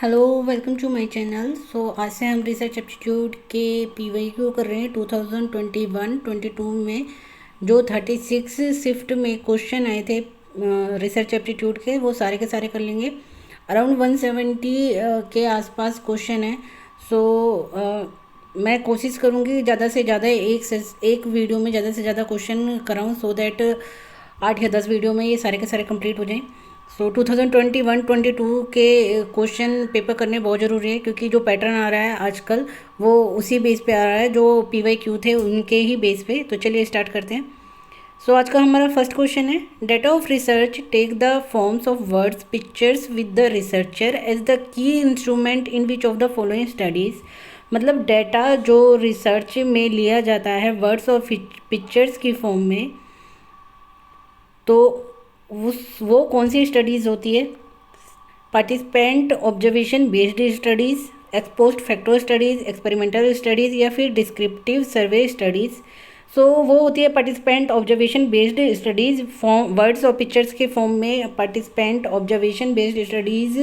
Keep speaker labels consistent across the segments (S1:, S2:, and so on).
S1: Hello, welcome to my channel. So आज से हम रिसर्च एप्टीट्यूड के पीवाईक्यू कर रहे हैं 2021-22 में। जो 36 शिफ्ट में क्वेश्चन आए थे रिसर्च एप्टीट्यूड के, वो सारे के सारे कर लेंगे। अराउंड 170 के आसपास क्वेश्चन है। सो मैं कोशिश करूँगी ज़्यादा से ज़्यादा एक वीडियो में ज़्यादा से ज़्यादा क्वेश्चन कराऊँ, सो दैट 8 या 10 वीडियो में ये सारे के सारे कंप्लीट हो जाएं। सो 2021-22 के क्वेश्चन पेपर करने बहुत ज़रूरी है, क्योंकि जो पैटर्न आ रहा है आजकल वो उसी बेस पे आ रहा है, जो पीवाईक्यू थे उनके ही बेस पे। तो चलिए स्टार्ट करते हैं। सो आज का हमारा फर्स्ट क्वेश्चन है, data of research take the forms of words pictures with the researcher as the key instrument in which of the following studies. मतलब डेटा जो रिसर्च में लिया जाता है वर्ड्स और पिक्चर्स की फॉर्म में, तो वो कौन सी स्टडीज़ होती है? Participant observation based studies, ex post factor studies, experimental studies या फिर डिस्क्रिप्टिव सर्वे स्टडीज़। सो वो होती है participant observation based studies, form words और पिक्चर्स के फॉर्म में पार्टिसिपेंट ऑब्जर्वेशन बेस्ड स्टडीज़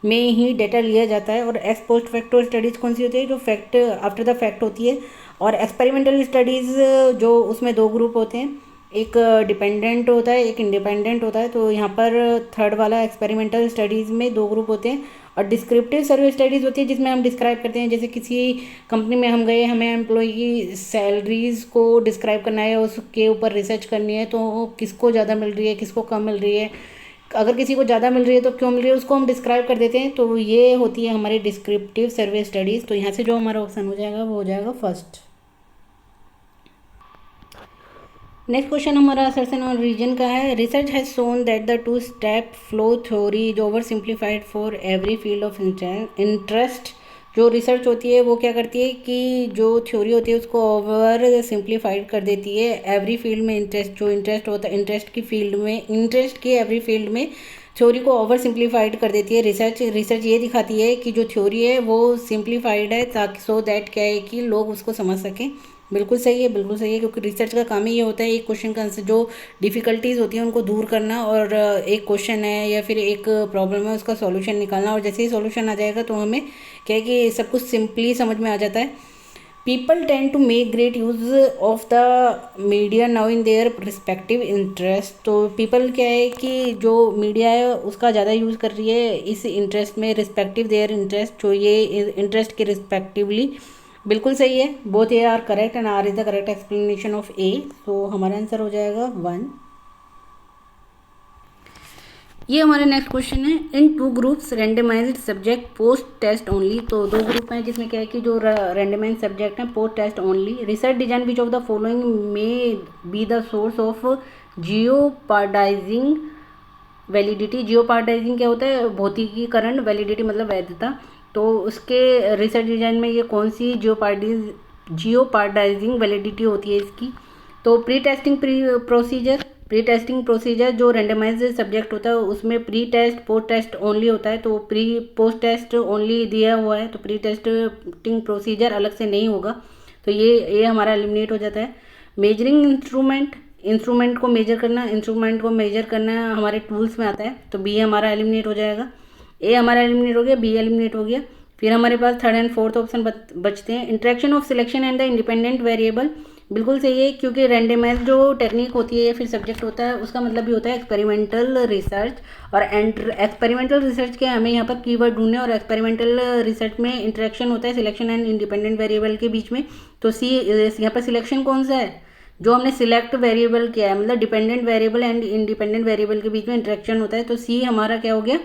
S1: में ही डेटा लिया जाता है। और एक्सपोस्ट फैक्टर स्टडीज़ कौन सी होती है? जो फैक्ट आफ्टर द फैक्ट होती है। और एक्सपेरिमेंटल स्टडीज़ जो उसमें दो ग्रुप होते हैं, एक डिपेंडेंट होता है, एक इंडिपेंडेंट होता है। तो यहाँ पर थर्ड वाला एक्सपेरिमेंटल स्टडीज़ में दो ग्रुप होते हैं। और डिस्क्रिप्टिव सर्वे स्टडीज़ होती है जिसमें हम डिस्क्राइब करते हैं, जैसे किसी कंपनी में हम गए, हमें एम्प्लॉय की सैलरीज़ को डिस्क्राइब करना है, उसके ऊपर रिसर्च करनी है, तो किसको ज़्यादा मिल रही है, किसको कम मिल रही है, अगर किसी को ज़्यादा मिल रही है तो क्यों मिल रही है, उसको हम डिस्क्राइब कर देते हैं। तो ये होती है हमारी डिस्क्रिप्टिव सर्वे स्टडीज़। तो यहाँ से जो हमारा ऑप्शन हो जाएगा वो हो जाएगा फर्स्ट। नेक्स्ट क्वेश्चन हमारा असर्शन और रीजन का है। Research has shown that the two step flow theory is over simplified for every field of interest. जो रिसर्च होती है वो क्या करती है कि जो थ्योरी होती है उसको ओवर सिंप्लीफाइड कर देती है एवरी फील्ड में। जो इंटरेस्ट होता है, इंटरेस्ट की एवरी फील्ड में थ्योरी को ओवर सिंप्लीफाइड कर देती है रिसर्च ये दिखाती है कि जो थ्योरी है वो सिंप्लीफाइड है, ताकि सो दैट क्या है कि लोग उसको समझ सकें। बिल्कुल सही है, बिल्कुल सही है, क्योंकि रिसर्च का काम ही ये होता है एक क्वेश्चन का आंसर, जो डिफ़िकल्टीज़ होती हैं उनको दूर करना, और एक क्वेश्चन है या फिर एक प्रॉब्लम है उसका सॉल्यूशन निकालना। और जैसे ही सॉल्यूशन आ जाएगा तो हमें क्या है कि सब कुछ सिंपली समझ में आ जाता है। People tend to make great use of the media now in their respective interest. तो पीपल क्या है कि जो मीडिया है उसका ज़्यादा यूज़ कर रही है इस इंटरेस्ट में, रिस्पेक्टिव देयर इंटरेस्ट, जो ये इंटरेस्ट के रिस्पेक्टिवली। बिल्कुल सही है, both A R correct and R is the correct explanation of A. तो हमारा आंसर हो जाएगा 1। ये हमारा नेक्स्ट क्वेश्चन है, in two groups randomized subject post test only. तो दो ग्रुप हैं जिसमें क्या है कि जो रेंडमाइज सब्जेक्ट हैं post test only. Research design which of the following may be the source of jeopardizing validity. Jeopardizing क्या होता है? भौतिकीकरण, वैलिडिटी मतलब वैधता। तो उसके रिसर्च डिजाइन में ये कौन सी जियोपार्डाइजिंग वैलिडिटी होती है इसकी? तो प्री टेस्टिंग प्रोसीजर जो रेंडमाइज सब्जेक्ट होता है उसमें pre test post test only होता है। तो प्री पोस्ट टेस्ट ओनली दिया हुआ है, तो प्री टेस्टिंग प्रोसीजर अलग से नहीं होगा। तो ये हमारा एलिमिनेट हो जाता है। मेजरिंग इंस्ट्रूमेंट को मेजर करना हमारे टूल्स में आता है, तो बी हमारा एलिमिनेट हो जाएगा। ए हमारा एलिमिनेट हो गया, बी एलिमिनेट हो गया। फिर हमारे पास थर्ड एंड फोर्थ ऑप्शन बचते हैं। Interaction of selection and the independent variable. बिल्कुल सही है, क्योंकि रैंडमाइज जो टेक्निक होती है या फिर सब्जेक्ट होता है उसका मतलब भी होता है एक्सपेरिमेंटल रिसर्च। और एक्सपेरिमेंटल रिसर्च के हमें यहाँ पर कीवर्ड ढूंढने, और एक्सपेरिमेंटल रिसर्च में इंटरेक्शन होता है सिलेक्शन एंड इंडिपेंडेंट वेरिएबल के बीच में। तो सी यहाँ पर सिलेक्शन कौन सा है? जो हमने सिलेक्ट वेरिएबल किया है, मतलब dependent variable and independent variable के बीच में इंटरेक्शन होता है। तो सी हमारा क्या हो गया?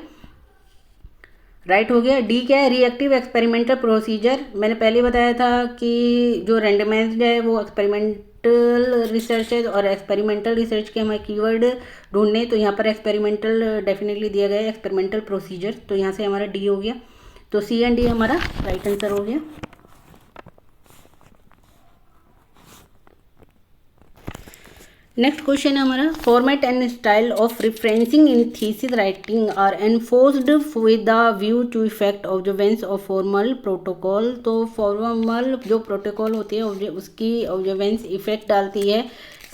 S1: राइट हो गया। डी क्या है? Reactive experimental procedure. मैंने पहले बताया था कि जो रेंडमाइज्ड है वो एक्सपेरिमेंटल रिसर्च है, और एक्सपेरिमेंटल रिसर्च के हमें कीवर्ड ढूंढने, तो यहाँ पर एक्सपेरिमेंटल डेफिनेटली दिया गया है, एक्सपेरिमेंटल प्रोसीजर। तो यहाँ से हमारा डी हो गया। तो सी एंड डी हमारा राइट आंसर हो गया। नेक्स्ट क्वेश्चन है हमारा, format and style of referencing in thesis writing are enforced with the view to effect observance of formal protocol. तो फॉर्मल जो प्रोटोकॉल होती है उसकी ऑब्जर्वेंस इफेक्ट डालती है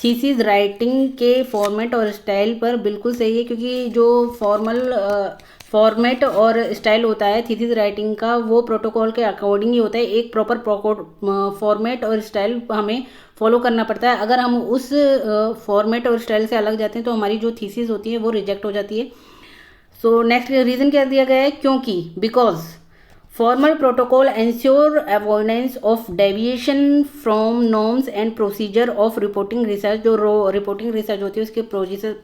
S1: थीसिस राइटिंग के फॉर्मेट और स्टाइल पर। बिल्कुल सही है, क्योंकि जो फॉर्मेट और स्टाइल होता है थीसिस राइटिंग का, वो प्रोटोकॉल के अकॉर्डिंग ही होता है। एक प्रॉपर फॉर्मेट और स्टाइल हमें फॉलो करना पड़ता है। अगर हम उस फॉर्मेट और स्टाइल से अलग जाते हैं तो हमारी जो थीसिस होती है वो रिजेक्ट हो जाती है। सो नेक्स्ट रीज़न क्या दिया गया है, क्योंकि because formal protocol ensure avoidance of deviation from norms and procedure of reporting research. जो रिपोर्टिंग रिसर्च होती है उसके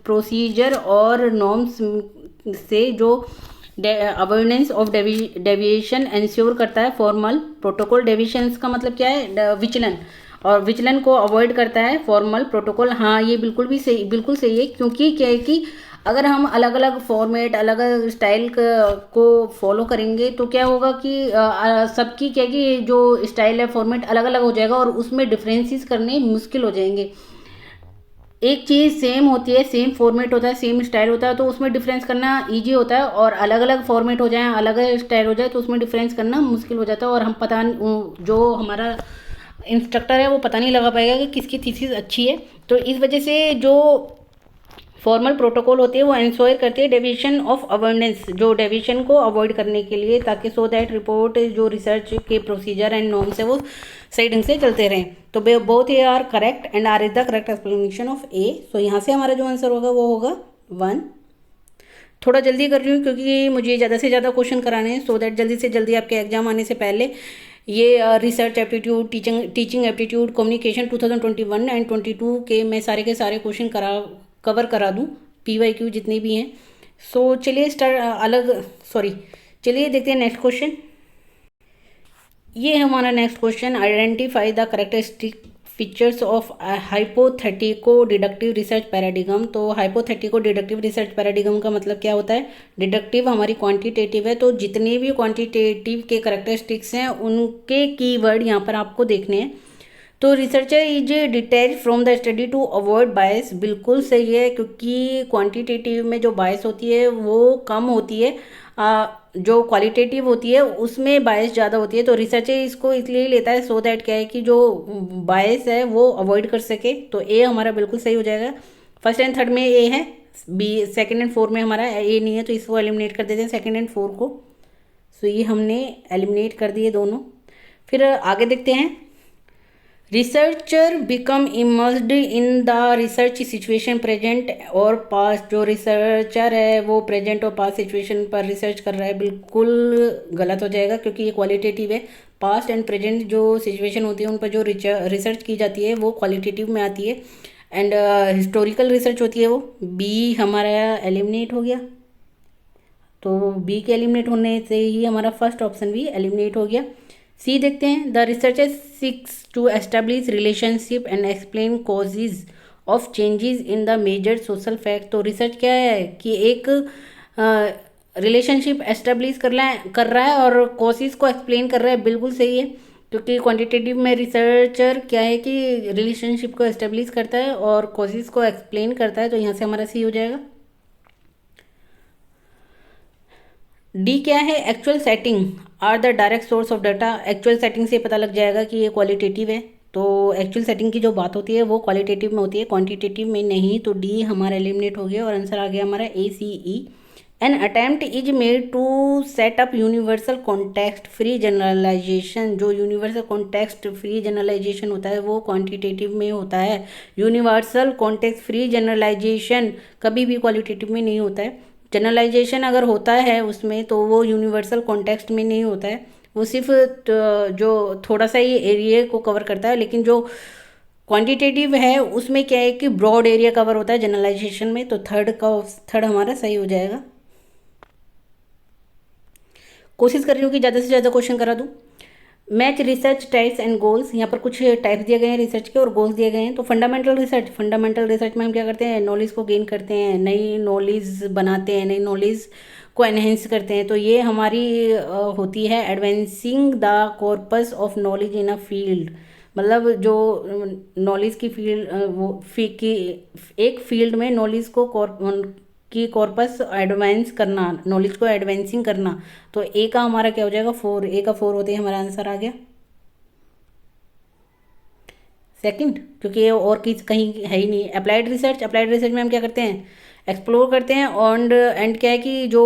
S1: प्रोसीजर और नॉर्म्स से जो अवॉइडेंस ऑफ डेविएशन एंश्योर करता है फॉर्मल प्रोटोकॉल। डेविएशंस का मतलब क्या है, विचलन, और विचलन को अवॉइड करता है फॉर्मल प्रोटोकॉल। हाँ, ये बिल्कुल सही है, क्योंकि क्या है कि अगर हम अलग अलग फॉर्मेट अलग अलग स्टाइल को फॉलो करेंगे तो क्या होगा कि सबकी क्या है कि जो स्टाइल है फॉर्मेट अलग अलग हो जाएगा और उसमें डिफरेंसेस करने मुश्किल हो जाएंगे। एक चीज़ सेम होती है, सेम फॉर्मेट होता है, सेम स्टाइल होता है, तो उसमें डिफरेंस करना इजी होता है, और अलग अलग फॉर्मेट हो जाए अलग अलग स्टाइल हो जाए तो उसमें डिफरेंस करना मुश्किल हो जाता है, और हम जो हमारा इंस्ट्रक्टर है वो पता नहीं लगा पाएगा कि किसकी थीसिस अच्छी है। तो इस वजह से जो फॉर्मल प्रोटोकॉल होती है वो इंश्योर करती है डेविएशन ऑफ अवॉइडेंस, जो डेविएशन को अवॉइड करने के लिए, ताकि सो दैट रिपोर्ट जो रिसर्च के प्रोसीजर एंड नॉर्म्स है वो सही ढंग से चलते रहें। तो both A R correct and R is the correct explanation of A. So यहाँ से हमारा जो आंसर होगा वो होगा 1। थोड़ा जल्दी कर रही हूँ क्योंकि मुझे ज़्यादा से ज़्यादा क्वेश्चन कराने हैं, सो दैट जल्दी से जल्दी आपके एग्जाम आने से पहले ये research aptitude, teaching aptitude, communication 2021 and 22 के मैं सारे के सारे क्वेश्चन कवर करा दूँ, PYQ जितने भी हैं। सो चलिए चलिए देखते हैं नेक्स्ट क्वेश्चन। ये हमारा next question, identify the characteristic features of hypothetico deductive research paradigm. तो हाइपोथेटिको डिडक्टिव रिसर्च पैराडिगम का मतलब क्या होता है, डिडक्टिव हमारी क्वांटिटेटिव है, तो जितने भी क्वांटिटेटिव के करेक्टरिस्टिक्स हैं उनके कीवर्ड यहाँ पर आपको देखने हैं। तो researcher is detach from the study to avoid bias, बिल्कुल सही है, क्योंकि क्वांटिटेटिव में जो बायस होती है वो कम होती है, जो क्वालिटेटिव होती है उसमें बायस ज़्यादा होती है। तो रिसर्चर इसको इसलिए लेता है सो दैट क्या है कि जो बायस है वो अवॉइड कर सके। तो ए हमारा बिल्कुल सही हो जाएगा। फर्स्ट एंड थर्ड में ए है, बी सेकंड एंड फोर में हमारा ए नहीं है, तो इसको एलिमिनेट कर देते हैं सेकंड एंड फोर को। सो ये हमने एलिमिनेट कर दिए दोनों। फिर आगे देखते हैं, researcher become immersed in the research situation present और पास्ट। जो रिसर्चर है वो प्रेजेंट और पास्ट सिचुएशन पर रिसर्च कर रहा है, बिल्कुल गलत हो जाएगा क्योंकि ये क्वालिटेटिव है। पास्ट एंड प्रेजेंट जो सिचुएशन होती है उन पर जो रिसर्च की जाती है वो क्वालिटेटिव में आती है, एंड हिस्टोरिकल रिसर्च होती है वो। बी हमारा एलिमिनेट हो गया, तो बी के एलिमिनेट होने से ही हमारा फर्स्ट ऑप्शन भी एलिमिनेट हो गया। सी देखते हैं, the researcher seeks to establish relationship and explain causes of changes in the major social fact. तो रिसर्च क्या है कि एक रिलेशनशिप एस्टेब्लिश कर रहा है और कॉजेज को एक्सप्लेन कर रहा है, बिल्कुल सही है, क्योंकि क्वांटिटेटिव में रिसर्चर क्या है कि रिलेशनशिप को एस्टेब्लिश करता है और कॉजेज को एक्सप्लेन करता है, तो यहाँ से हमारा सी हो जाएगा। डी क्या है, actual setting are the direct source of data. Actual setting से पता लग जाएगा कि ये क्वालिटेटिव है, तो एक्चुअल सेटिंग की जो बात होती है वो क्वालिटेटिव में होती है, क्वांटिटेटिव में नहीं। तो डी हमारा एलिमिनेट हो गया और आंसर आ गया हमारा ACE। An attempt is made to set up universal context free generalisation. जो यूनिवर्सल कॉन्टेक्स्ट फ्री जनरलाइजेशन होता है वो क्वांटिटेटिव में होता है। यूनिवर्सल कॉन्टेक्स्ट फ्री जनरलाइजेशन कभी भी क्वालिटेटिव में नहीं होता है। जनरलाइजेशन अगर होता है उसमें तो वो यूनिवर्सल कॉन्टेक्स्ट में नहीं होता है, वो सिर्फ जो थोड़ा सा ही एरिया को कवर करता है, लेकिन जो क्वांटिटेटिव है उसमें क्या है कि ब्रॉड एरिया कवर होता है जनरलाइजेशन में। तो थर्ड हमारा सही हो जाएगा। कोशिश कर रही हूँ कि ज़्यादा से ज़्यादा क्वेश्चन करा दूँ। Match research types and goals, यहाँ पर कुछ टाइप्स दिए गए हैं रिसर्च के और गोल्स दिए गए हैं। तो फंडामेंटल रिसर्च में हम क्या करते हैं, नॉलेज को गेन करते हैं, नई नॉलेज बनाते हैं, नई नॉलेज को एनहेंस करते हैं। तो ये हमारी होती है advancing the corpus of knowledge in a field, मतलब जो नॉलेज की फील्ड एक फील्ड में नॉलेज को की कॉर्पस एडवांस करना, नॉलेज को एडवांसिंग करना। तो ए का हमारा क्या हो जाएगा 4, ए का 4 होते ही हमारा आंसर आ गया सेकंड, क्योंकि ये और कहीं है ही नहीं। अप्लाइड रिसर्च में हम क्या करते हैं, एक्सप्लोर करते हैं। एंड क्या है कि जो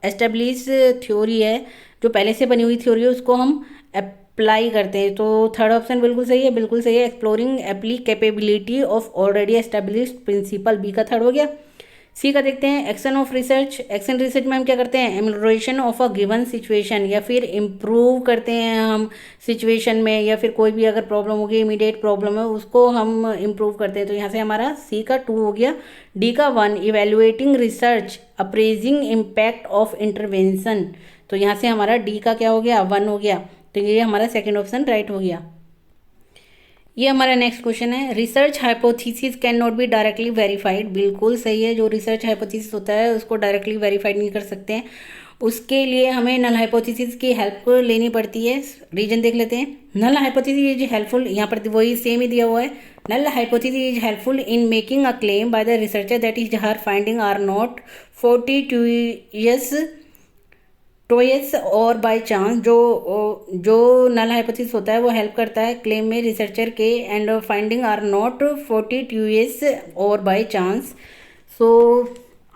S1: एस्टेब्लिश थ्योरी है, जो पहले से बनी हुई थ्योरी है, उसको हम अप्लाई करते हैं। तो थर्ड ऑप्शन बिल्कुल सही है, बिल्कुल सही है। Exploring applicability of already established principle, B का थर्ड हो गया। सी का देखते हैं, action of research. Action research में हम क्या करते हैं, amelioration of a given situation, या फिर इम्प्रूव करते हैं हम सिचुएशन में, या फिर कोई भी अगर प्रॉब्लम होगी, इमीडिएट प्रॉब्लम है, उसको हम इम्प्रूव करते हैं। तो यहाँ से हमारा सी का 2 हो गया। डी का 1, evaluating research appraising impact of intervention. तो यहाँ से हमारा डी का क्या हो गया, 1 हो गया। तो ये हमारा सेकेंड ऑप्शन राइट हो गया। ये हमारा नेक्स्ट क्वेश्चन है, research hypothesis can not be directly verified. बिल्कुल सही है, जो रिसर्च हाइपोथेसिस होता है उसको डायरेक्टली वेरीफाइड नहीं कर सकते हैं, उसके लिए हमें नल हाइपोथेसिस की हेल्प लेनी पड़ती है। रीजन देख लेते हैं। नल हाइपोथेसिस इज हेल्पफुल, यहाँ पर वही सेम ही दिया हुआ है। Null hypothesis is helpful in making a claim by the researcher that is her findings are not 42 toys or by chance. जो नल हाइपोथेसिस होता है वो हेल्प करता है क्लेम में रिसर्चर के, and finding are not 42 or by chance. So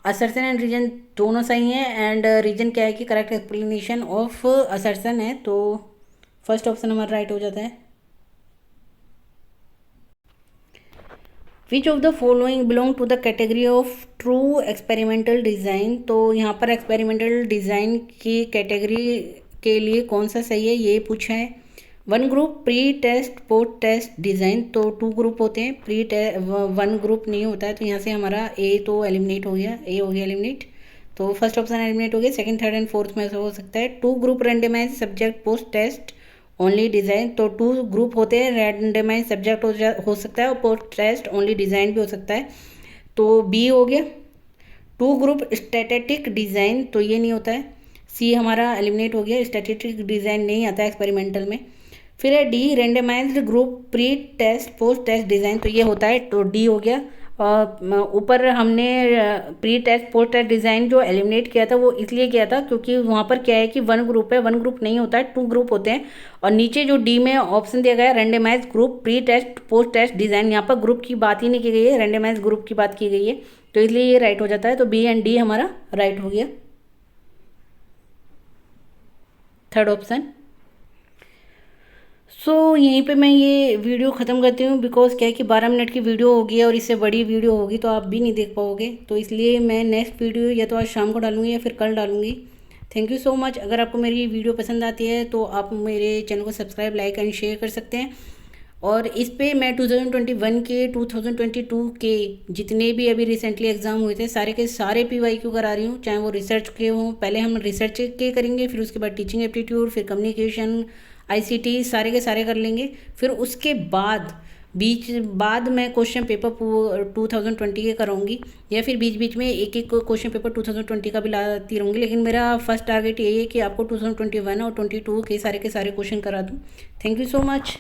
S1: assertion and reason दोनों सही हैं। एंड रीजन क्या है कि करेक्ट एक्सप्लेनेशन ऑफ असर्शन है। तो फर्स्ट ऑप्शन हमारा राइट हो जाता है। Which of the following belong to the category of true experimental design. तो यहाँ पर एक्सपेरिमेंटल डिज़ाइन की कैटेगरी के लिए कौन सा सही है ये पूछा है। 1 group pre test post test design, तो 2 ग्रुप होते हैं, 1 ग्रुप नहीं होता है। तो यहाँ से हमारा ए तो एलिमिनेट हो गया, ए हो गया एलिमिनेट। तो फर्स्ट ऑप्शन एलिमिनेट हो गया। सेकंड, थर्ड एंड फोर्थ में से हो सकता है 2 group randomise subject post test only design. तो 2 ग्रुप होते हैं, रैंडमाइज सब्जेक्ट हो सकता है और पोस्ट टेस्ट ओनली डिज़ाइन भी हो सकता है। तो बी हो गया। 2 ग्रुप स्टैटिस्टिक डिज़ाइन, तो ये नहीं होता है। सी हमारा एलिमिनेट हो गया, स्टैटिस्टिक डिज़ाइन नहीं आता है एक्सपेरिमेंटल में। फिर है D, randomised group pre test post test design, तो ये होता है। तो डी हो गया। और ऊपर हमने pre test post test design जो एलिमिनेट किया था वो इसलिए किया था क्योंकि वहाँ पर क्या है कि 1 ग्रुप है, 1 ग्रुप नहीं होता है, 2 ग्रुप होते हैं। और नीचे जो डी में ऑप्शन दिया गया है randomise group pre test post test design, यहाँ पर ग्रुप की बात ही नहीं की गई है, रेंडमाइज ग्रुप की बात की गई है। तो इसलिए ये राइट हो जाता है। तो बी एंड डी हमारा राइट हो गया, थर्ड ऑप्शन। यहीं पे मैं ये वीडियो ख़त्म करती हूँ, बिकॉज क्या है कि 12 मिनट की वीडियो होगी और इससे बड़ी वीडियो होगी तो आप भी नहीं देख पाओगे। तो इसलिए मैं नेक्स्ट वीडियो या तो आज शाम को डालूंगी या फिर कल डालूंगी। Thank you so much. अगर आपको मेरी वीडियो पसंद आती है तो आप मेरे चैनल को सब्सक्राइब, लाइक एंड शेयर कर सकते हैं। और इस पे मैं 2021 के 2022 के जितने भी अभी रिसेंटली एग्ज़ाम हुए थे सारे के सारे PYQ करा रही हूँ, चाहे वो रिसर्च के हों। पहले हम रिसर्च के करेंगे, फिर उसके बाद टीचिंग एप्टीट्यूड, फिर कम्युनिकेशन, ICT, सारे के सारे कर लेंगे। फिर उसके बाद मैं क्वेश्चन पेपर 2020 के कराऊंगी, या फिर बीच बीच में एक एक क्वेश्चन पेपर 2020 का भी लाती रहूँगी। लेकिन मेरा फर्स्ट टारगेट यही है कि आपको 2021 और 22 के सारे क्वेश्चन करा दूँ। Thank you so much.